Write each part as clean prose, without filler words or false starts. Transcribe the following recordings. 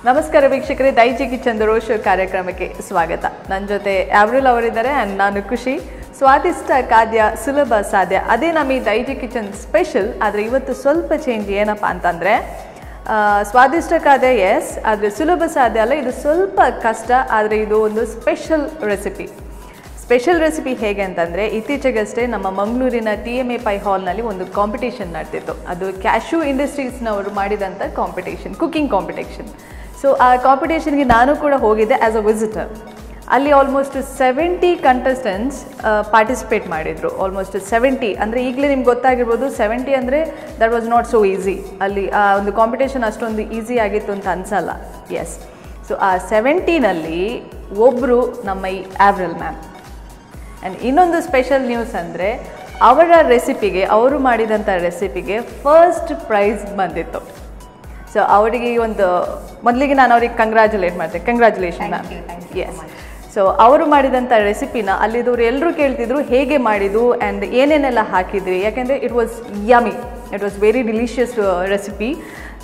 ನಮಸ್ಕಾರ ವೀಕ್ಷಕರೇ, ದೈಜಿ ಕಿಚನ್ ರೋಷ್ ಕಾರ್ಯಕ್ರಮಕ್ಕೆ ಸ್ವಾಗತ. ನನ್ನ ಜೊತೆ ಆವ್ರಿಲ್ ಅವರಿದ್ದಾರೆ ಆ್ಯಂಡ್ ನಾನು ಖುಷಿ. ಸ್ವಾದಿಷ್ಟ ಖಾದ್ಯ ಸುಲಭ ಸಾಧ್ಯ, ಅದೇ ನಮ್ಮ ಈ ದೈಜಿ ಕಿಚನ್ ಸ್ಪೆಷಲ್. ಆದರೆ ಇವತ್ತು ಸ್ವಲ್ಪ ಚೇಂಜ್ ಏನಪ್ಪ ಅಂತಂದರೆ, ಸ್ವಾದಿಷ್ಟ ಖಾದ್ಯ ಎಸ್, ಆದರೆ ಸುಲಭ ಸಾಧ್ಯ ಅಲ್ಲ. ಇದು ಸ್ವಲ್ಪ ಕಷ್ಟ, ಆದರೆ ಇದು ಒಂದು ಸ್ಪೆಷಲ್ ರೆಸಿಪಿ. ಸ್ಪೆಷಲ್ ರೆಸಿಪಿ ಹೇಗೆ ಅಂತಂದರೆ, ಇತ್ತೀಚೆಗಷ್ಟೇ ನಮ್ಮ ಮಂಗಳೂರಿನ TMA ಪೈ ಹಾಲ್ನಲ್ಲಿ ಒಂದು ಕಾಂಪಿಟೇಷನ್ ನಡೆದಿತ್ತು. ಅದು ಕ್ಯಾಶ್ಯೂ ಇಂಡಸ್ಟ್ರೀಸ್ನವರು ಮಾಡಿದಂಥ ಕಾಂಪಿಟೇಷನ್, ಕುಕಿಂಗ್ ಕಾಂಪಿಟೇಷನ್. ಸೊ ಆ ಕಾಂಪಿಟೇಷನ್ಗೆ ನಾನು ಕೂಡ ಹೋಗಿದ್ದೆ ಆ್ಯಸ್ ಅ ವಿಸಿಟರ್. ಅಲ್ಲಿ ಆಲ್ಮೋಸ್ಟ್ 70 ಕಂಟೆಸ್ಟೆಂಟ್ಸ್ ಪಾರ್ಟಿಸಿಪೇಟ್ ಮಾಡಿದರು. ಆಲ್ಮೋಸ್ಟ್ 70 ಅಂದರೆ ಈಗಲೇ ನಿಮ್ಗೆ ಗೊತ್ತಾಗಿರ್ಬೋದು, 70 ಅಂದರೆ that was not so easy. ಅಲ್ಲಿ ಆ ಒಂದು ಕಾಂಪಿಟೇಷನ್ ಅಷ್ಟೊಂದು ಈಸಿ ಆಗಿತ್ತು ಅಂತ ಅನಿಸಲ್ಲ. ಎಸ್, ಸೊ ಆ 70ನಲ್ಲಿ ಒಬ್ಬರು ನಮ್ಮ ಈ ಆವ್ರಿಲ್ ಮ್ಯಾಮ್. ಆ್ಯಂಡ್ ಇನ್ನೊಂದು ಸ್ಪೆಷಲ್ ನ್ಯೂಸ್ ಅಂದರೆ, ಅವರ ರೆಸಿಪಿಗೆ, ಅವರು ಮಾಡಿದಂಥ ರೆಸಿಪಿಗೆ ಫಸ್ಟ್ ಪ್ರೈಸ್ ಬಂದಿತ್ತು. ಸೊ ಅವರಿಗೆ ಒಂದು ಮೊದಲಿಗೆ ನಾನು ಅವ್ರಿಗೆ ಕಂಗ್ರ್ಯಾಚುಲೇಟ್ ಮಾಡ್ತೇನೆ. Congratulation ma'am. ಎಸ್, ಸೊ ಅವರು ಮಾಡಿದಂಥ ರೆಸಿಪಿನ ಅಲ್ಲಿದ್ದವ್ರು ಎಲ್ಲರೂ ಕೇಳ್ತಿದ್ರು ಹೇಗೆ ಮಾಡಿದ್ದು ಆ್ಯಂಡ್ ಏನೇನೆಲ್ಲ ಹಾಕಿದ್ರಿ, ಯಾಕೆಂದರೆ it was yummy, it was very delicious recipe.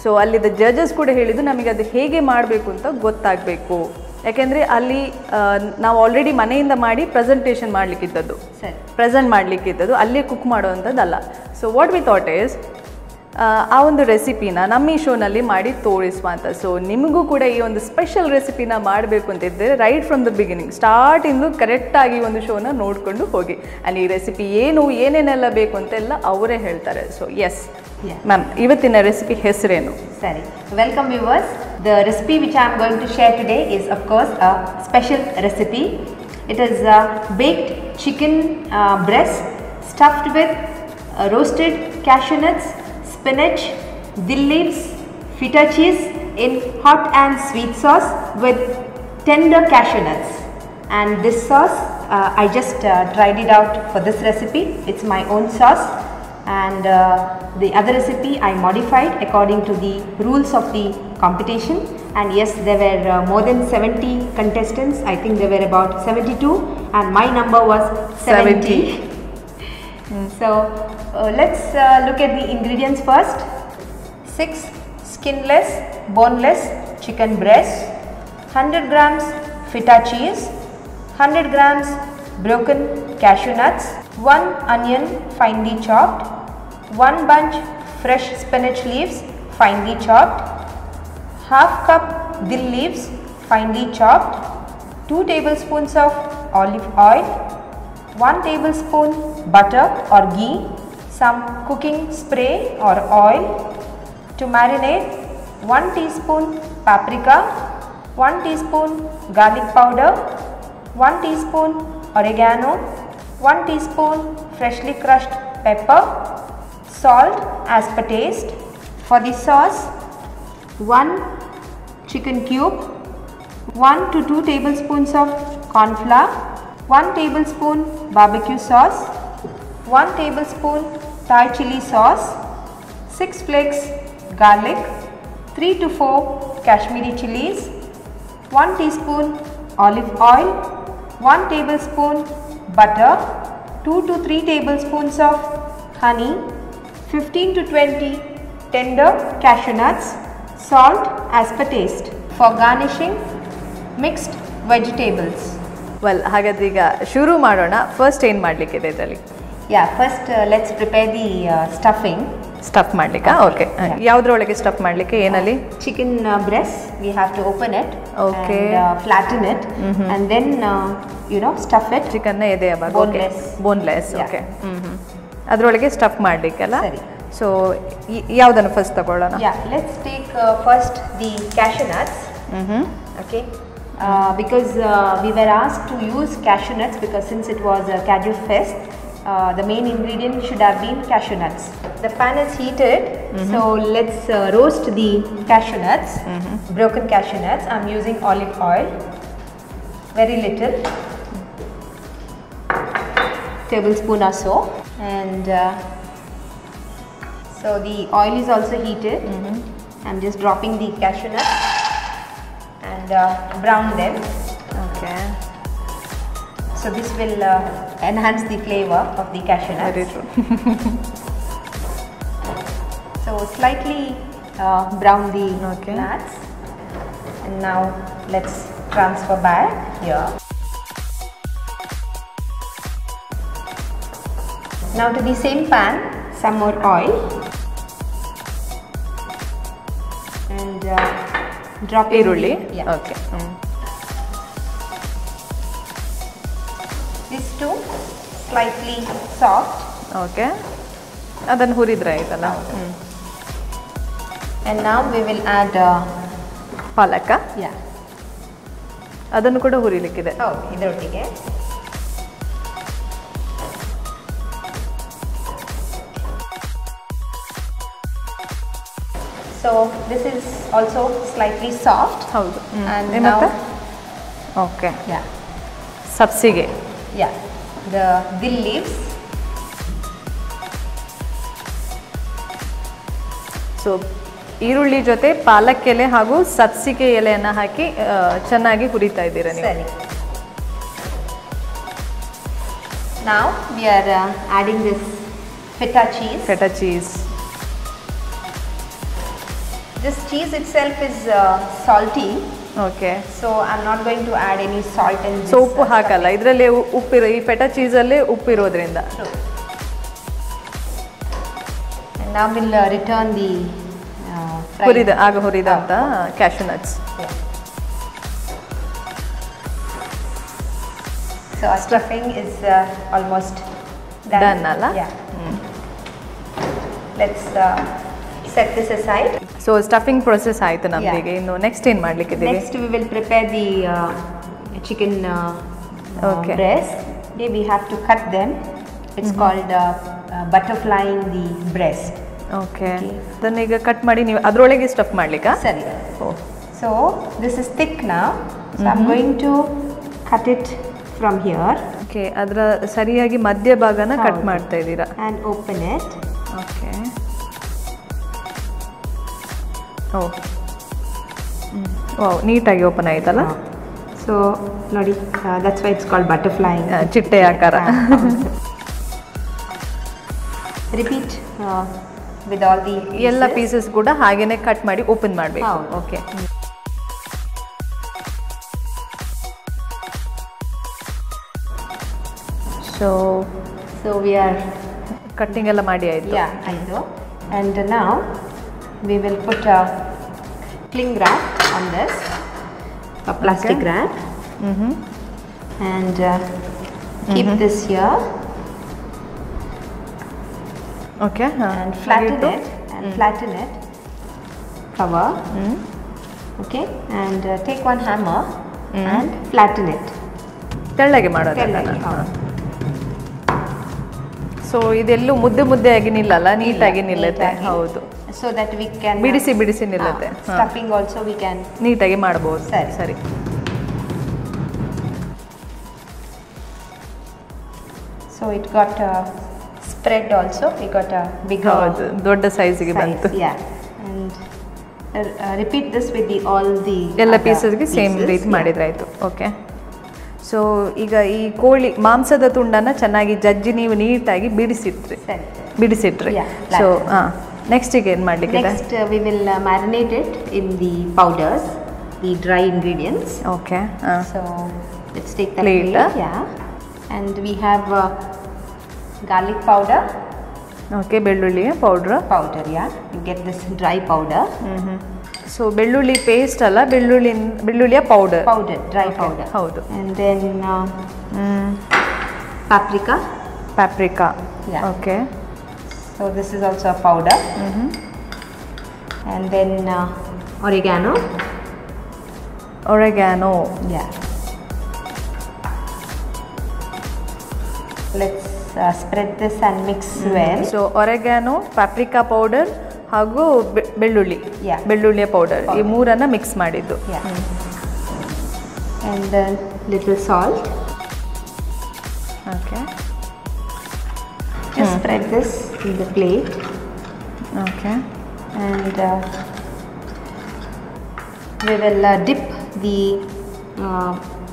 So ಅಲ್ಲಿದ್ದ ಜಡ್ಜಸ್ ಕೂಡ ಹೇಳಿದ್ದು ನಮಗೆ ಅದು ಹೇಗೆ ಮಾಡಬೇಕು ಅಂತ ಗೊತ್ತಾಗಬೇಕು. ಯಾಕೆಂದರೆ ಅಲ್ಲಿ ನಾವು ಆಲ್ರೆಡಿ ಮನೆಯಿಂದ ಮಾಡಿ ಪ್ರೆಸೆಂಟೇಷನ್ ಮಾಡಲಿಕ್ಕಿದ್ದದ್ದು, ಪ್ರೆಸೆಂಟ್ ಮಾಡಲಿಕ್ಕಿದ್ದದ್ದು, ಅಲ್ಲೇ ಕುಕ್ ಮಾಡೋವಂಥದ್ದಲ್ಲ. So what we thought is, ಆ ಒಂದು ರೆಸಿಪಿನ ನಮ್ಮ ಈ ಶೋನಲ್ಲಿ ಮಾಡಿ ತೋರಿಸುವ ಅಂತ. ಸೊ ನಿಮಗೂ ಕೂಡ ಈ ಒಂದು ಸ್ಪೆಷಲ್ ರೆಸಿಪಿನ ಮಾಡಬೇಕು ಅಂತಿದ್ದರೆ ರೈಟ್ ಫ್ರಮ್ ದ ಬಿಗಿನಿಂಗ್, ಸ್ಟಾರ್ಟಿಂದು ಕರೆಕ್ಟಾಗಿ ಒಂದು ಶೋನ ನೋಡಿಕೊಂಡು ಹೋಗಿ. ಆ್ಯಂಡ್ ಈ ರೆಸಿಪಿ ಏನೇನೆಲ್ಲ ಬೇಕು ಅಂತೆಲ್ಲ ಅವರೇ ಹೇಳ್ತಾರೆ. ಸೊ ಎಸ್ ಮ್ಯಾಮ್, ಇವತ್ತಿನ ರೆಸಿಪಿ ಹೆಸರೇನು? Sorry. Welcome viewers. The recipe which I am going to share today is of course a special recipe. It is baked chicken breast stuffed with roasted cashew nuts, spinach, dill leaves, feta cheese in hot and sweet sauce with tender cashew nuts. And this sauce I just tried it out for this recipe. It's my own sauce. And the other recipe I modified according to the rules of the competition. And yes, there were more than 70 contestants. I think there were about 72 and my number was 70. So let's look at the ingredients first. 6 skinless boneless chicken breast, 100 grams feta cheese, 100 grams broken cashew nuts, 1 onion finely chopped, 1 bunch fresh spinach leaves finely chopped, half cup dill leaves finely chopped, 2 tablespoons of olive oil, 1 tablespoon butter or ghee, some cooking spray or oil. To marinate, 1 teaspoon paprika, 1 teaspoon garlic powder, 1 teaspoon oregano, 1 teaspoon freshly crushed pepper, salt as per taste. For the sauce, 1 chicken cube, 1 to 2 tablespoons of corn flour, 1 tablespoon barbecue sauce, 1 tablespoon Thai chili sauce, 6 flakes garlic, 3 to 4 Kashmiri chilies, 1 teaspoon olive oil, 1 tablespoon butter, 2 to 3 tablespoons of honey, 15 to 20 tender cashew nuts, salt as per taste. For garnishing, mixed vegetables. Well, ಹಾಗಾದ್ರೆ ಈಗ ಶುರು ಮಾಡೋಣ. First ಏನು ಮಾಡಲಿಕ್ಕಿದೆ ಇದರಲ್ಲಿ? Yeah, first let's prepare the stuffing. Stuff ಮಾಡಲಿಕ್ಕೆ? Okay. ಯಾವುದ್ರೊಳಗೆ stuff ಮಾಡಲಿಕ್ಕೆ? ಏನಲ್ಲಿ? Chicken breast, we have to open it. Okay. And flatten it. And then stuff it. ಚಿಕನ್ನ ಎದೆ ಭಾಗ? Boneless. ಬೋನ್ಲೆಸ್. ಓಕೆ. ಅದರೊಳಗೆ ಸ್ಟಫ್ ಮಾಡಲಿಕ್ಕೆಲ್ಲ? ಸರಿ. ಸೊ ಯಾವುದನ್ನು ಫಸ್ಟ್ ತಗೊಳ್ಳೋಣ? Yeah, let's take first the cashew nuts. Okay. Because we were asked to use cashew nuts because since it was a Cashew Fest, the main ingredient should have been cashew nuts. The pan is heated, so let's roast the cashew nuts, broken cashew nuts. I'm using olive oil, very little, tablespoon or so, and so the oil is also heated. I'm just dropping the cashew nuts and brown them. Okay. So this will enhance the flavor of the cashew nuts. Very true. So slightly brown the Okay. nuts. And now let's transfer back here. Now to the same pan, some more oil. And drop in ಈರುಳ್ಳಿ. yeah. Okay. These two slightly soft. Okay. ಅದನ್ನು ಹುರಿದ್ರೆ ಆಯ್ತಲ್ಲ. And now we will add ಪಾಲಕ. yeah. ಅದನ್ನು ಕೂಡ ಹುರಿಲಿಕ್ಕಿದೆ. ಇದರೊಟ್ಟಿಗೆ. So this is also slightly soft. ಹೌದು. And ಮತ್ತೆ? now okay. yeah. ಸಬ್ಸಿಗೆ. Yeah. The dill leaves. So ಈರುಳ್ಳಿ ಜೊತೆ ಪಾಲಕ್ ಎಲೆ ಹಾಗೂ ಸಬ್ಸಿಗೆ ಎಲೆಯನ್ನು ಹಾಕಿ ಚೆನ್ನಾಗಿ ಹುರಿತಾ ಇದ್ದೀರಾ ನೀವು. Sorry. Now we are adding this feta cheese. Feta cheese. This cheese itself is salty, okay. so I'm not going to add any salt in this. So ಉಪ್ಪು ಹಾಕಲ್ಲ ಇದರಲ್ಲಿ, ಉಪ್ಪಿರೋ ಈ ಫೆಟಾ ಚೀಸಲ್ಲೇ ಉಪ್ಪಿರೋದ್ರಿಂದ. And now we'll return the ಹುರಿದ ಅಂತ cashew nuts. Yeah. So our stuffing is almost done. Done ಅಲ್ಲ? Yeah. Let's set this aside. So stuffing process ಆಯ್ತು ನಮ್ದೀಗ. Yeah. ಇನ್ನು next ಏನು ಮಾಡ್ಲಿಕ್ಕಿದ್ದೀವಿ? Next we will prepare the chicken Okay. breast. Okay, we have to cut them. It's called butterflying the breast. Okay. ಅದನ್ನ ಈಗ cut ಮಾಡಿ ನೀವು ಅದರೊಳಗೆ stuff ಮಾಡ್ಲಿಕ್ಕಾ? Sorry. Oh. So this is thick now. So I'm going to cut it from here. Okay. ಅದರ ಸರಿಯಾಗಿ ಮಧ್ಯಭಾಗನ cut ಹೌದು. ಮಾಡ್ತಾ ಇದ್ದೀರಾ. And open it. Okay. Oh. Wow, ನೀಟಾಗಿ ಓಪನ್ ಆಯ್ತಲ್ಲ. So ನೋಡಿ, that's why it's called butterflying. ಚಿಟ್ಟೆ ಆಕಾರ. Repeat with all the ಎಲ್ಲ ಪೀಸಸ್ ಕೂಡ ಹಾಗೇನೆ ಕಟ್ ಮಾಡಿ ಓಪನ್ ಮಾಡಬೇಕು. ಹೌದು. Okay. So we are cutting ಎಲ್ಲ ಮಾಡಿ ಆಯ್ತು. yeah, I know. And now we will put a cling wrap on this, a plastic Okay. wrap, and keep this here okay. and flatten it flatten it, cover, okay, and take one hammer and flatten it. ತೆಳ್ಳಗೆ ಮಾಡೋದಲ್ಲ. ತೆಳ್ಳಗೆ, ಹೌದು. So ಇದೆಲ್ಲೂ ಮುದ್ದೆ ನಿಲ್ಲಲ್ಲ, ನೀಟಾಗಿ ನಿಲ್ಲುತ್ತೆ. neatagi. ಹೌದು. So that we can ಬಿಡಿಸಿ ನಿಲ್ಲುತ್ತೆ. stuffing also we can. ನೀಟಾಗಿ ಮಾಡ್ಬೋದು. ಸರಿ. ಸರಿ. So it got spread also. We got a bigger ಹೌದು, ದೊಡ್ಡ ಸೈಜ್ಗೆ ಬಂತು. size, yeah. And repeat this with all the ಎಲ್ಲ other ಪೀಸಸ್ಗೆ ಸೇಮ್ pieces, ರೀತಿ yeah. ಮಾಡಿದ್ರಾಯ್ತು. ಓಕೆ. ಸೊ ಈಗ ಈ ಕೋಳಿ ಮಾಂಸದ ತುಂಡನ್ನು ಚೆನ್ನಾಗಿ ಜಜ್ಜಿ ನೀವು ನೀಟಾಗಿ ಬಿಡಿಸಿಟ್ರಿ. Yeah, so flatten. ಹಾಂ, ನೆಕ್ಸ್ಟಿಗೆ ಏನು ಮಾಡಲಿಕ್ಕೆ? Next we will marinate it in the powders, the dry ingredients. Okay. So let's take that Plate, plate, yeah. And we have garlic powder. Okay. ಬೆಳ್ಳುಳ್ಳಿ powder. Yeah. You get this dry powder. So ಬೆಳ್ಳುಳ್ಳಿ paste ಅಲ್ಲ, ಬೆಳ್ಳುಳ್ಳಿಯ powder. Dry powder. ಹೌದು. And then paprika. Paprika. Yeah. Okay. So this is also a powder. And then oregano. Yeah. Let's spread this and mix well. So oregano, paprika powder ಹಾಗೂ ಬೆಳ್ಳುಳ್ಳಿ. Yeah. ಬೆಳ್ಳುಳ್ಳಿಯ powder, ಈ ಮೂರನ್ನ mix ಮಾಡಿದ್ದು. Yeah. And then little salt. Okay. Just spread this in the plate. Okay. And we will dip the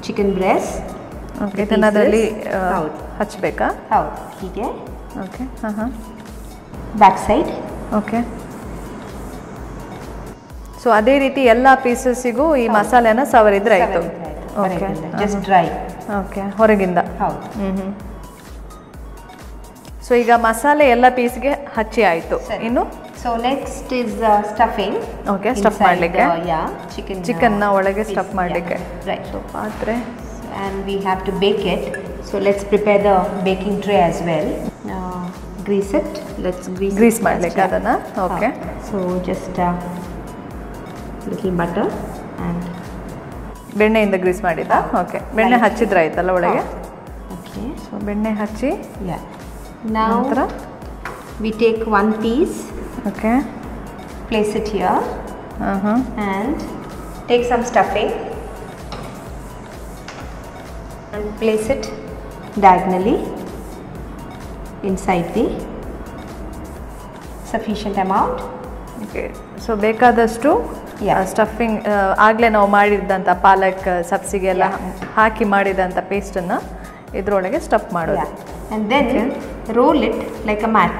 chicken breast. Okay. ಇದನ್ನು ಅದರಲ್ಲಿ ಹೌದು. ಹಚ್ಚಬೇಕಾ? ಹೌದು, ಹೀಗೆ. Okay. Back side. Okay. So ಅದೇ ರೀತಿ ಎಲ್ಲ ಪೀಸಸ್ಸಿಗೂ ಈ ಮಸಾಲೆನ ಸವರಿದ್ರೆ ಆಯಿತು. Okay, just dry. ಓಕೆ, ಹೊರಗಿಂದ. ಹೌದು. ಸೊ ಈಗ ಮಸಾಲೆ ಎಲ್ಲ ಪೀಸ್ಗೆ ಹಚ್ಚಿ ಆಯಿತು. ಇನ್ನು so next is stuffing. Okay, stuff ಮಾಡಲಿಕ್ಕೆ ಚಿಕನ್ನ ಒಳಗೆ ಸ್ಟಫ್ ಮಾಡಲಿಕ್ಕೆ. ರೈಟ್. ಸೊ ಪಾತ್ರೆ. And we have to bake it. So let's prepare the baking tray as well. Grease it. Let's grease ಮಾಡಲಿಕ್ಕೆ ಅದನ್ನ. Okay. So just little butter and ಬೆಣ್ಣೆಯಿಂದ grease ಮಾಡಿದ. Okay, ಬೆಣ್ಣೆ ಹಚ್ಚಿದ್ರೆ ಆಯ್ತಲ್ಲ ಒಳಗೆ. ಓಕೆ, ಸೊ ಬೆಣ್ಣೆ ಹಚ್ಚಿ. Now we take one piece. Okay. Place it here. And take some stuffing and place it diagonally inside the sufficient amount. Okay. So ಬೇಕಾದಷ್ಟು stuffing ಆಗಲೇ ನಾವು ಮಾಡಿದಂಥ ಪಾಲಕ್ ಸಬ್ಸಿಗೆಲ್ಲ ಹಾಕಿ ಮಾಡಿದಂಥ ಪೇಸ್ಟನ್ನು ಇದರೊಳಗೆ ಸ್ಟಫ್ ಮಾಡೋದು. And then roll it like a mat.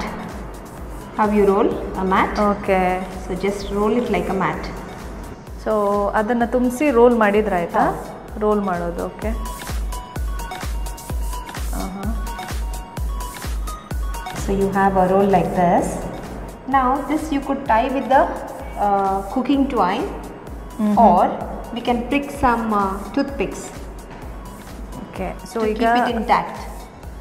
How you roll a mat? Okay. So just roll it like a mat. So ಅದನ್ನು ತುಂಬಿಸಿ roll ಮಾಡಿದ್ರೆ ಆಯಿತಾ? ರೋಲ್ ಮಾಡೋದು. Okay. So you have a roll like this. Now this you could tie with the cooking twine, or we can prick some toothpicks. Okay. So to keep it intact.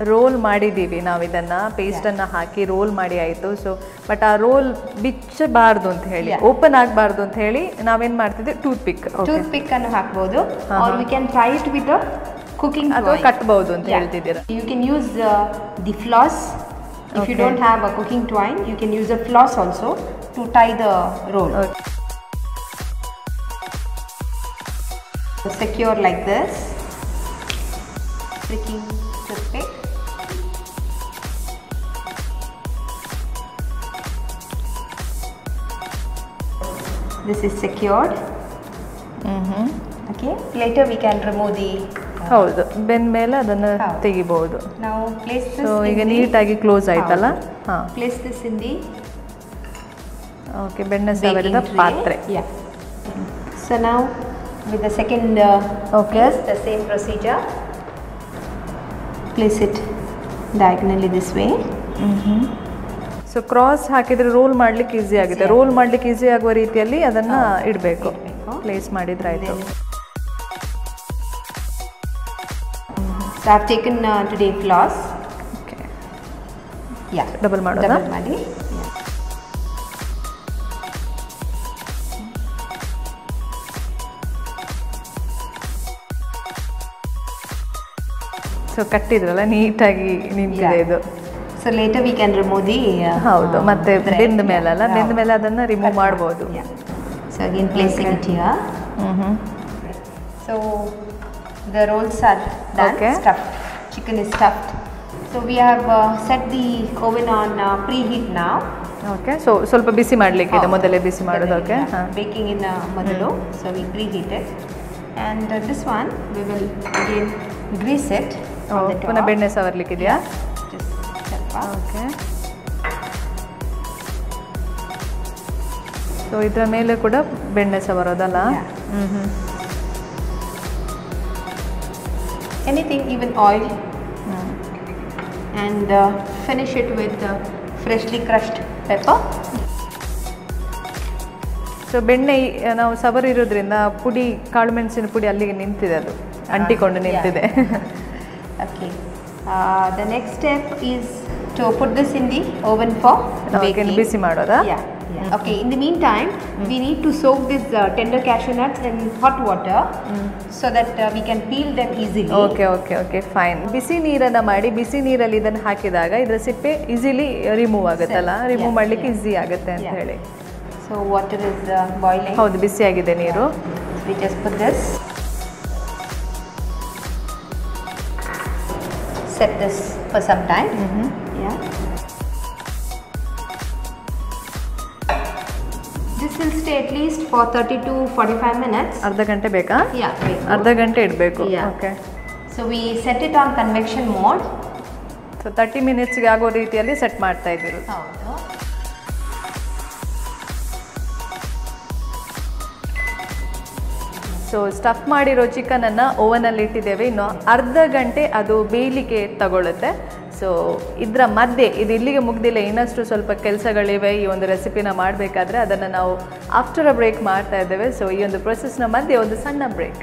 Roll ಮಾಡಿದ್ದೀವಿ ನಾವು ಇದನ್ನು, ಪೇಸ್ಟನ್ನು ಹಾಕಿ roll ಮಾಡಿ ಆಯಿತು. So but ಆ roll ಬಿಚ್ಚಬಾರ್ದು ಅಂತ ಹೇಳಿ, ಓಪನ್ ಆಗಬಾರ್ದು ಅಂತ ಹೇಳಿ ನಾವೇನು ಮಾಡ್ತಿದ್ವಿ, ಟೂತ್ ಪಿಕ್ ಅನ್ನು ಹಾಕ್ಬೋದು. or we can tie it with the cooking twine. ಅಥವಾ ಕಟ್ಬಹುದು ಅಂತ ಹೇಳ್ತಿದ್ದೀರಾ. You can use the floss. If you don't have a cooking twine, you can use a floss also to tie the roll. Secure like this. Pricking toothpick. This is secured. Okay. Later we can remove the. ಹೌದು, ಬೆಂದ ಮೇಲೆ ಅದನ್ನು ತೆಗಿಬಹುದು. Now place this. So ಈಗ ನೀಟಾಗಿ close ಆಯ್ತಲ್ಲ. ಹಾಂ. Place this in the. Okay, ಬೆಣ್ಣೆ ಸವರಿದ ಪಾತ್ರೆ. Yeah. So now with the second piece, the same procedure. Place it diagonally this way. So cross ಹಾಕಿದ್ರೆ ರೋಲ್ ಮಾಡ್ಲಿಕ್ಕೆ ಈಸಿ ಆಗುತ್ತೆ. ರೋಲ್ ಮಾಡ್ಲಿಕ್ಕೆ ಈಸಿ ಆಗುವ ರೀತಿಯಲ್ಲಿ ಅದನ್ನ ಇಡಬೇಕು. ಪ್ಲೇಸ್ ಮಾಡಿದ್ರೆ ಆಯ್ತು. So I have taken today floss. Okay. Yeah. Double ಮಾಡೋದಾ? Double ಮಾಡಿ. ಸೊ ಕಟ್ಟಿದ್ರಲ್ಲ, ನೀಟಾಗಿ ನಿಂತಿದೆ ಇದು. So later we can remove the. ಹೌದು, ಮತ್ತೆ ಬೆಂದ ಮೇಲಲ್ಲ, ಬೆಂದ ಮೇಲೆ ಅದನ್ನ ರಿಮೂವ್ ಮಾಡಬಹುದು. So again placing it here. So the rolls are done. Stuffed. Chicken is stuffed. So we have set the oven on preheat now. Okay. So ಸ್ವಲ್ಪ ಬಿಸಿ ಮಾಡಲಿಕ್ಕೆ ಇದೆ, ಮೊದಲೇ ಬಿಸಿ ಮಾಡೋದು. ಓಕೆ. Baking in ಮೊದಲು. So we preheat it. And this one we will again grease it. ಪುನಃ ಬೆಣ್ಣೆ ಸವರ್ಲಿಕ್ಕೆ ಇದೆಯಾ? Okay. So ಇದರ ಮೇಲೆ ಕೂಡ ಬೆಣ್ಣೆ ಸವರೋದಲ್ಲ? Anything, even oil. And finish it with freshly crushed pepper. So ಬೆಣ್ಣೆ ನಾವು ಸವರಿರೋದ್ರಿಂದ ಪುಡಿ, ಕಾಳು ಮೆಣಸಿನ ಪುಡಿ ಅಲ್ಲಿಗೆ ನಿಂತಿದೆ, ಅದು ಅಂಟಿಕೊಂಡು ನಿಂತಿದೆ. Okay. The next step is to put this in the oven for baking. ಬಿಸಿ ಮಾಡೋದಾ? Yeah. Okay. In the meantime, we need to soak these tender cashew nuts in hot water so that we can peel them easily. Okay, fine. ಬಿಸಿ ನೀರನ್ನ ಮಾಡಿ, ಬಿಸಿ ನೀರಲ್ಲಿ ಇದನ್ನು ಹಾಕಿದಾಗ ಇದರ ಸಿಪ್ಪೆ easily remove ಆಗುತ್ತಲ್ಲ, remove ಮಾಡಲಿಕ್ಕೆ ಈಸಿ ಆಗುತ್ತೆ ಅಂತ ಹೇಳಿ. So water is boiling. ಹೌದು, ಬಿಸಿ ಆಗಿದೆ ನೀರು. We just put this. Set this for some time. Yeah. This will stay at least for 30 to 45 minutes. ಅರ್ಧ ಗಂಟೆ ಬೇಕಾ? Yeah, ಅರ್ಧ ಗಂಟೆ ಇಡಬೇಕು. Okay. So we set it on convection mode. So 30 ಮಿನಿಟ್ಸ್ಗೆ ಆಗೋ ರೀತಿಯಲ್ಲಿ ಸೆಟ್ ಮಾಡ್ತಾ ಇದ್ದೀರಿ. ಹೌದು. ಸೊ ಸ್ಟಫ್ ಮಾಡಿರೋ ಚಿಕನನ್ನು ಓವನಲ್ಲಿ ಇಟ್ಟಿದ್ದೇವೆ. ಇನ್ನು ಅರ್ಧ ಗಂಟೆ ಅದು ಬೇಯಲಿಕ್ಕೆ ತಗೊಳ್ಳುತ್ತೆ. ಸೊ ಇದರ ಮಧ್ಯೆ ಇದು ಇಲ್ಲಿಗೆ ಮುಗ್ದಿಲ್ಲ, ಇನ್ನಷ್ಟು ಸ್ವಲ್ಪ ಕೆಲಸಗಳಿವೆ ಈ ಒಂದು ರೆಸಿಪಿನ ಮಾಡಬೇಕಾದ್ರೆ. ಅದನ್ನು ನಾವು ಆಫ್ಟರ್ ಅ ಬ್ರೇಕ್ ಮಾಡ್ತಾ ಇದ್ದೇವೆ. ಸೊ ಈ ಒಂದು ಪ್ರೊಸೆಸ್ನ ಮಧ್ಯೆ ಒಂದು ಸಣ್ಣ break.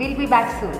We'll be back soon.